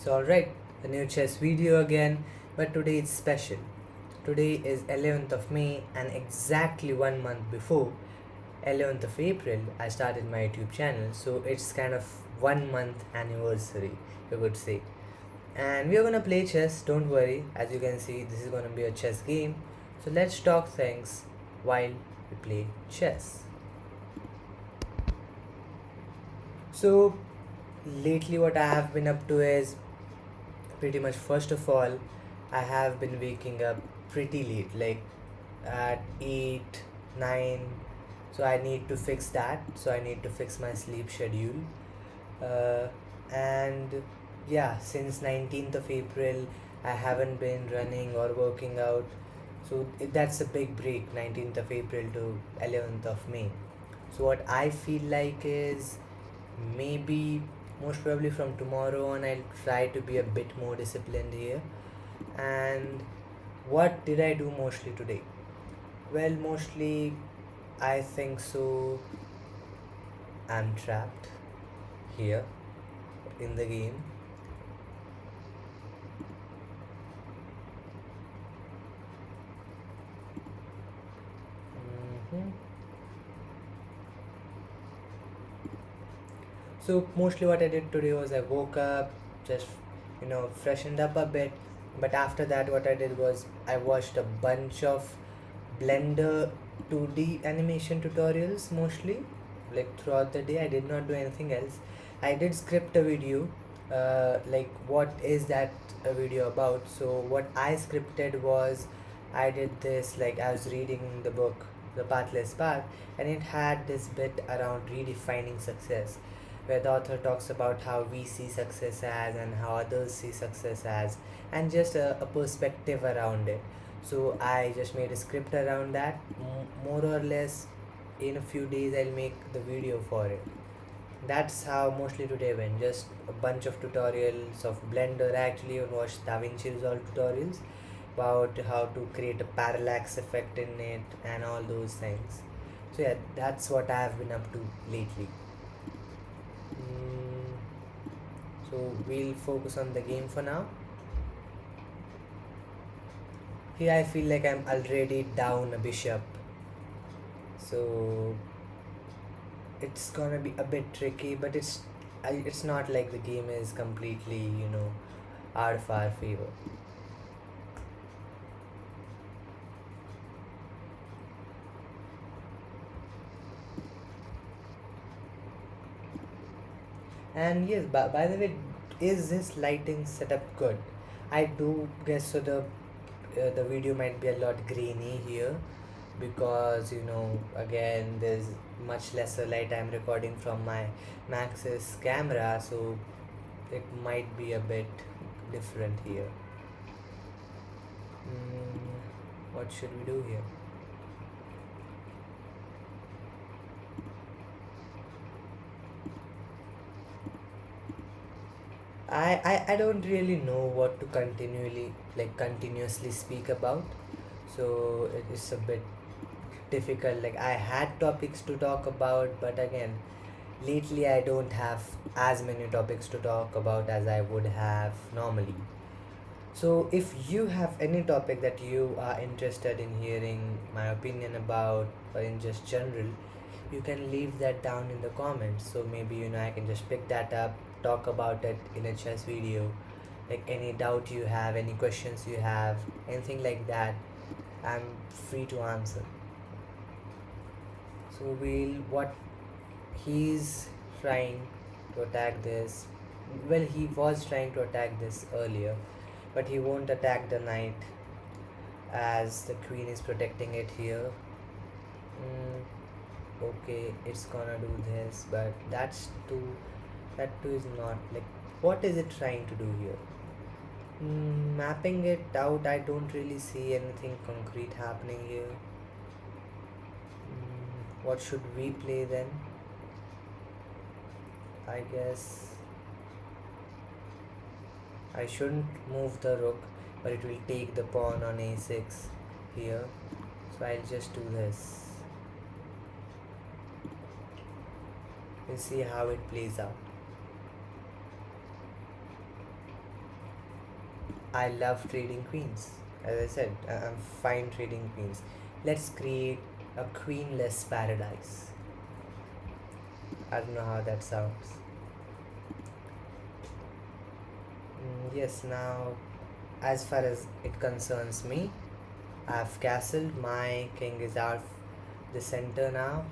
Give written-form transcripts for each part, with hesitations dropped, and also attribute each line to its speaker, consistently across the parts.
Speaker 1: So alright, a new chess video again, but today it's special. Today is 11th of May and exactly 1 month before 11th of April I started my YouTube channel, so it's kind of 1 month anniversary, you could say. And we are gonna play chess, don't worry, as you can see this is gonna be a chess game. So let's talk things while we play chess. So lately what I have been up to is pretty much, first of all, I have been waking up pretty late, like at 8 9. So I need to fix that, so I need to fix my sleep schedule. uh, and yeah, since 19th of April I haven't been running or working out, so that's a big break, 19th of April to 11th of May. So what I feel like is, maybe most probably from tomorrow on I'll try to be a bit more disciplined here. And what did I do mostly today? Well, mostly I think so I'm trapped here in the game. hmm So mostly what I did today was I woke up, just freshened up a bit. But after that, what I did was I watched a bunch of Blender 2D animation tutorials mostly. Like throughout the day, I did not do anything else. I did script a video. Like what is that a video about? So what I scripted was, I did this, like I was reading the book, The Pathless Path, and it had this bit around redefining success, where the author talks about how we see success as and how others see success as, and just a perspective around it. So I just made a script around that. More or less, in a few days I'll make the video for it. That's how mostly today went. Just a bunch of tutorials of Blender. I actually even watched DaVinci Resolve tutorials about how to create a parallax effect in it and all those things. So yeah, that's what I have been up to lately. Mm, so we'll focus on the game for now. Here I feel like I'm already down a bishop, so it's gonna be a bit tricky, but it's not like the game is completely out of our favor. And yes, by the way, is this lighting setup good? I do guess so. The video might be a lot grainy here, because again there's much lesser light. I'm recording from my Max's camera, so it might be a bit different here. What should we do here? I don't really know what to continuously speak about, so it is a bit difficult. Like, I had topics to talk about, but again, lately I don't have as many topics to talk about as I would have normally. So if you have any topic that you are interested in hearing my opinion about, or in just general, you can leave that down in the comments. So maybe I can just pick that up, talk about it in a chess video. Like any doubt you have, any questions you have, anything like that, I'm free to answer. So what he's trying to attack this. Well, he was trying to attack this earlier, but he won't attack the knight as the queen is protecting it here. Mm, okay, it's gonna do this, but that too is not, like, what is it trying to do here? Mapping it out, I don't really see anything concrete happening here. What should we play then? I guess I shouldn't move the rook, but it will take the pawn on a6 here. So I'll just do this. We'll see how it plays out. I love trading queens. As I said, I'm fine trading queens. Let's create a queenless paradise. I don't know how that sounds. Yes, now as far as it concerns me, I've castled. My king is out the center now.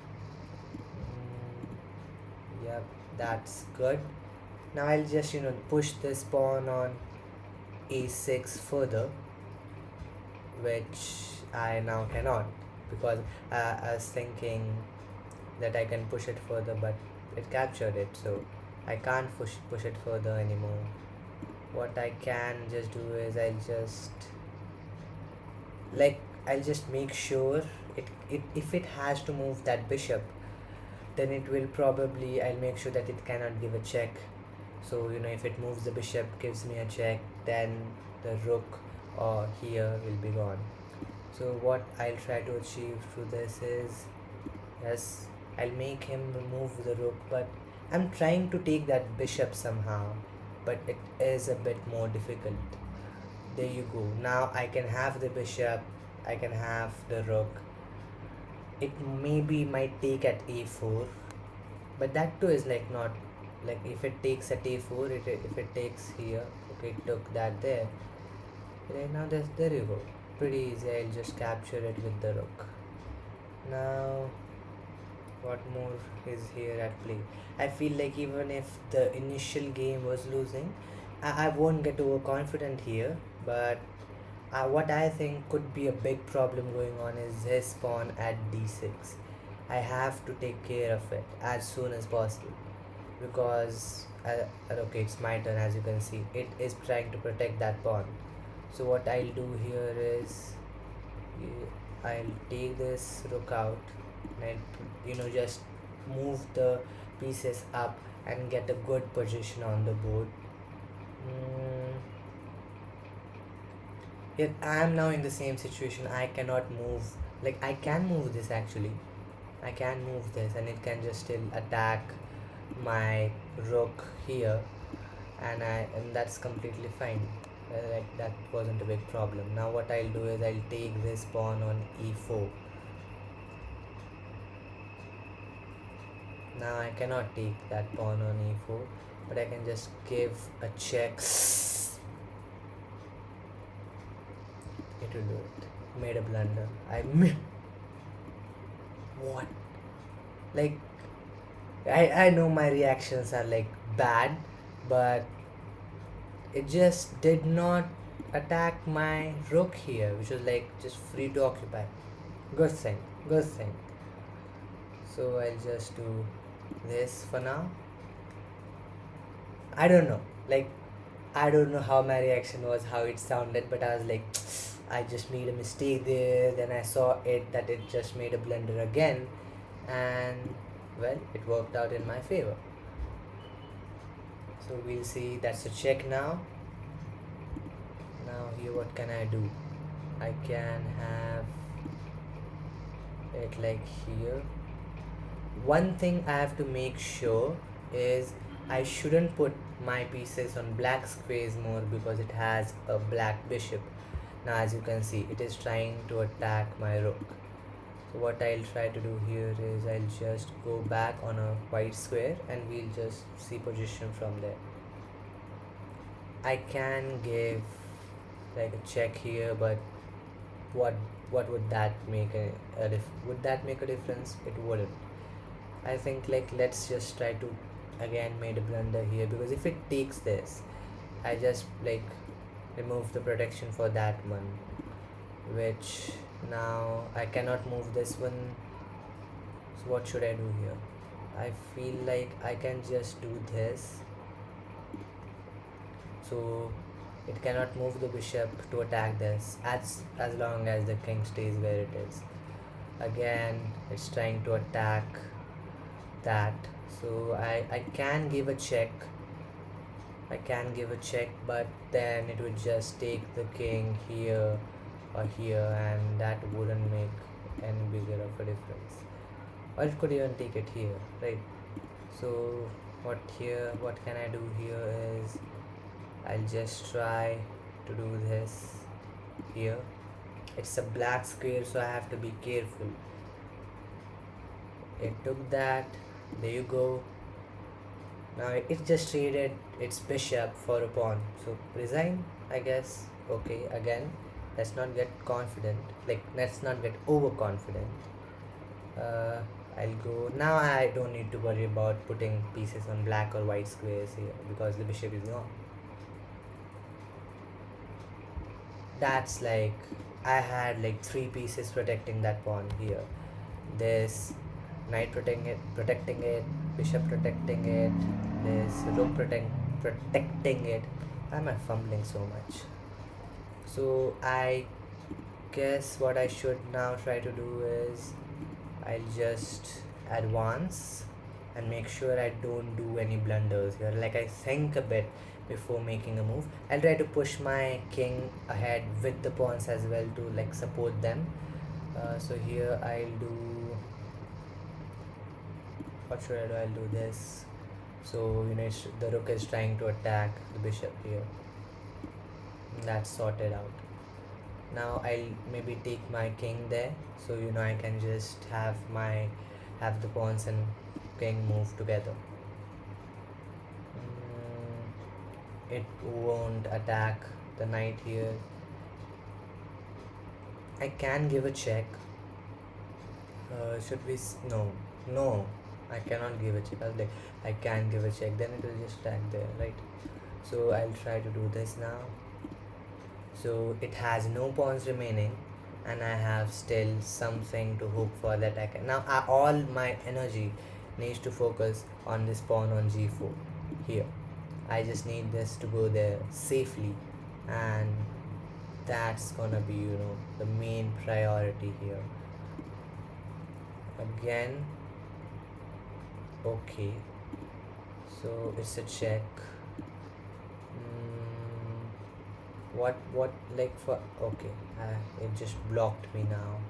Speaker 1: Yep, that's good. Now I'll just push this pawn on a6 further, which I now cannot, because I was thinking that I can push it further, but it captured it, so I can't push it further anymore. What I can just do is I'll just make sure it if it has to move that bishop, then it will probably, I'll make sure that it cannot give a check. So if it moves the bishop, gives me a check, then the rook or here will be gone. So what I'll try to achieve through this is, yes, I'll make him remove the rook, but I'm trying to take that bishop somehow, but it is a bit more difficult. There you go. Now I can have the bishop, I can have the rook. It maybe might take at a4, but that too is like not like, if it takes at a4, if it takes here, okay, it took that there. Right now, there you go. Pretty easy. I'll just capture it with the rook. Now, what more is here at play? I feel like even if the initial game was losing, I won't get overconfident here, but what I think could be a big problem going on is his pawn at d6. I have to take care of it as soon as possible, because okay, it's my turn. As you can see, it is trying to protect that pawn. So what I'll do here is, I'll take this rook out and just move the pieces up and get a good position on the board. Yet I am now in the same situation. I cannot move. Like, I can move this actually. I can move this and it can just still attack my rook here, and that's completely fine. Like, that wasn't a big problem. Now what I'll do is I'll take this pawn on e4. Now I cannot take that pawn on e4, but I can just give a check. It will do it. Made a blunder. What? Like, I know my reactions are like bad, but it just did not attack my rook here, which was like just free to occupy. Good thing, good thing. So I'll just do this for now. I don't know, like, I don't know how my reaction was, how it sounded, but I was like, I just made a mistake there. Then I saw that it just made a blunder again, and well, it worked out in my favor. So we'll see. That's a check now. Now here, what can I do? I can have it like here. One thing I have to make sure is I shouldn't put my pieces on black squares more, because it has a black bishop. Now as you can see, it is trying to attack my rook. So what I'll try to do here is I'll just go back on a white square and we'll just see position from there. I can give like a check here, but what would that make would that make a difference? It wouldn't. I think, like, let's just try to again made a blunder here, because if it takes this, I just like remove the protection for that one, which now I cannot move this one. So what should I do here? I feel like I can just do this, so it cannot move the bishop to attack this, as long as the king stays where it is. Again, it's trying to attack that, so I can give a check. But then it would just take the king here or here, and that wouldn't make any bigger of a difference. Or it could even take it here, right? So what can I do here is I'll just try to do this here. It's a black square, so I have to be careful. It took that. There you go. Now it just traded its bishop for a pawn. So resign, I guess. Okay, again, let's not get confident. Like, let's not get overconfident. Uh, I'll go. Now I don't need to worry about putting pieces on black or white squares here because the bishop is gone. That's like, I had like three pieces protecting that pawn here. This knight protecting it, bishop protecting it, this rook protecting it. Why am I fumbling so much? So I guess what I should now try to do is I'll just advance and make sure I don't do any blunders here. Like, I think a bit before making a move. I'll try to push my king ahead with the pawns as well to like support them. So here I'll do, what should I do? I'll do this. So the rook is trying to attack the bishop here. That's sorted out. Now I'll maybe take my king there, so I can just have the pawns and king move together. It won't attack the knight here. I can give a check. Should we? No, I cannot give a check. I was like, I can give a check, then it will just attack there, right? So I'll try to do this now. So it has no pawns remaining, and I have still something to hope for that I can. Now all my energy needs to focus on this pawn on g4 here. I just need this to go there safely, and that's gonna be the main priority here. Again, okay, so it's a check. What like for, okay, it just blocked me now,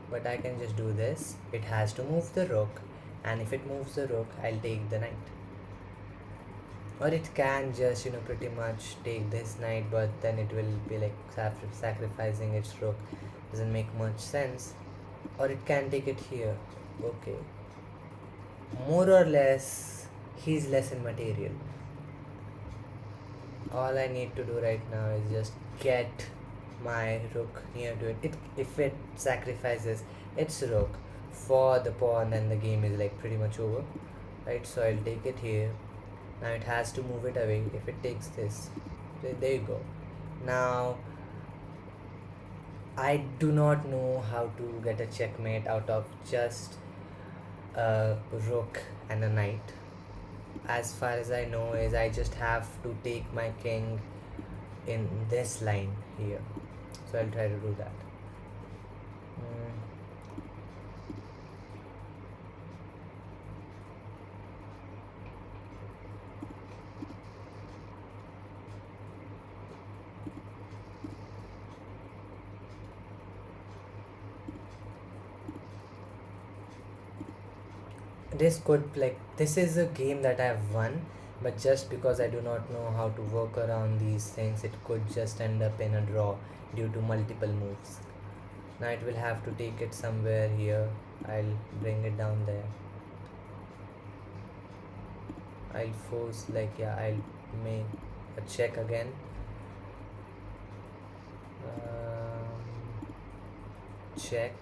Speaker 1: but I can just do this. It has to move the rook, and if it moves the rook, I'll take the knight. Or it can just pretty much take this knight, but then it will be like sacrificing its rook. Doesn't make much sense. Or it can take it here. Okay, more or less he's less in material. All I need to do right now is just get my rook near to it. If it sacrifices its rook for the pawn, then the game is like pretty much over, right? So I'll take it here. Now it has to move it away. If it takes this, there you go. Now I do not know how to get a checkmate out of just a rook and a knight. As far as I know is I just have to take my king in this line here. So I'll try to do that. This is a game that I've won, but just because I do not know how to work around these things, it could just end up in a draw due to multiple moves. Now it will have to take it somewhere here. I'll bring it down there. I'll force, I'll make a check again. Check.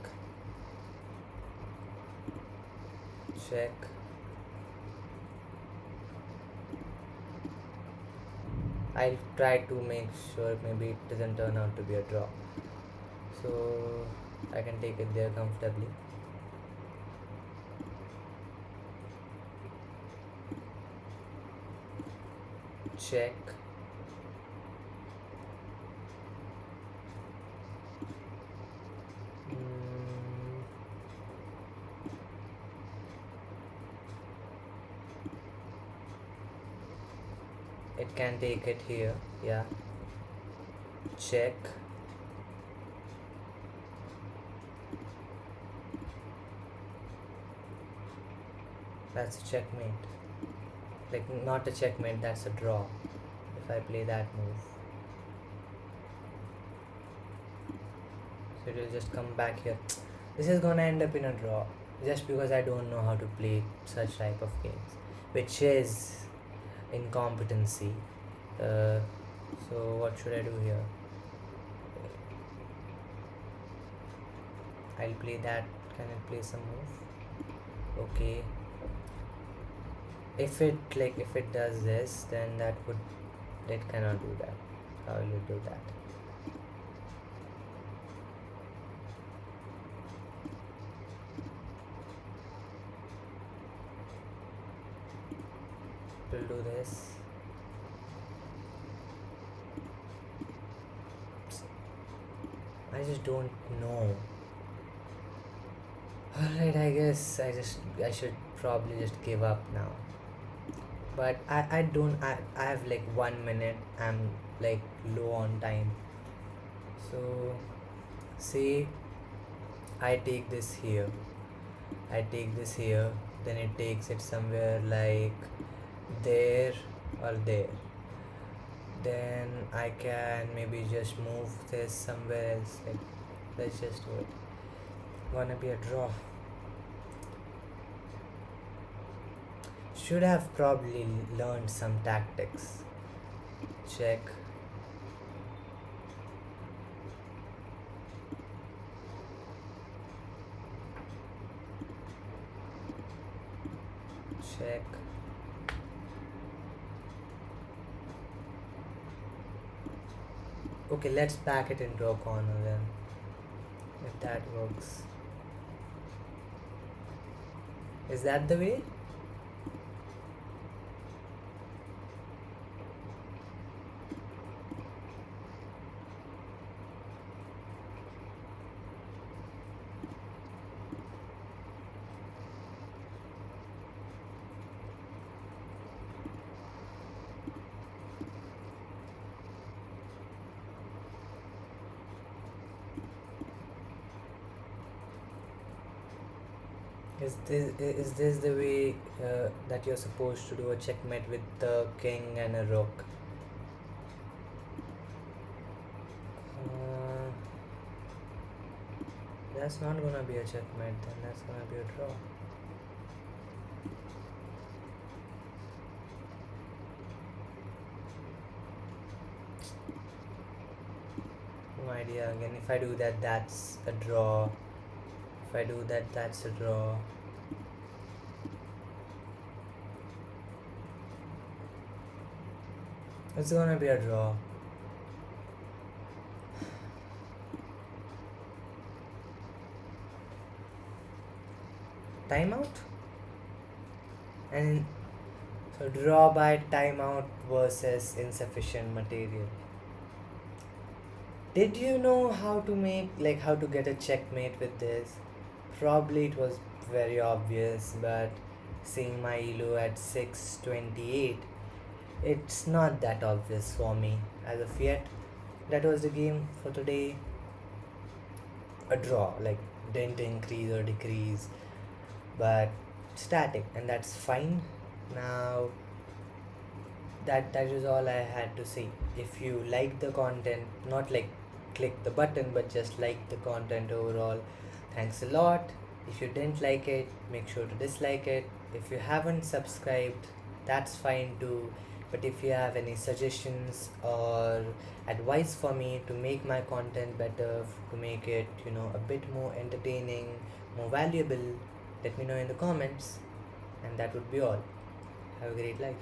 Speaker 1: I'll try to make sure maybe it doesn't turn out to be a draw, so I can take it there comfortably. Check. It can take it here, yeah. Check. That's a checkmate. Like, not a checkmate, that's a draw if I play that move. So it will just come back here. This is gonna end up in a draw just because I don't know how to play such type of games, which is incompetency. Uh, so what should I do here? I'll play that. Can I play some move? Okay. If it does this, then it cannot do that. How will it do that? It will do this. I just don't know. Alright, I guess I should probably just give up now. But I don't I have like 1 minute. I'm like low on time. So say I take this here. I take this here, then it takes it somewhere like there or there. Then I can maybe just move this somewhere else. Like let's just do it. Gonna be a draw. Should have probably learned some tactics. Check. Check. Okay, let's back it into a corner then. If that works. Is that the way? Is this the way that you're supposed to do a checkmate with the king and a rook? Uh, that's not gonna be a checkmate then, that's gonna be a draw. No idea again. If I do that, that's a draw. If I do that, that's a draw. It's gonna be a draw. Timeout? And so draw by timeout versus insufficient material. Did you know how to how to get a checkmate with this? Probably it was very obvious, but seeing my elo at 628, it's not that obvious for me as of yet. That was the game for today. A draw, like didn't increase or decrease, but static, and that's fine. Now that is all I had to say. If you like the content, not like click the button, but just like the content overall, thanks a lot. If you didn't like it, make sure to dislike it. If you haven't subscribed, that's fine too. But if you have any suggestions or advice for me to make my content better, to make it a bit more entertaining, more valuable, let me know in the comments. And that would be all. Have a great life.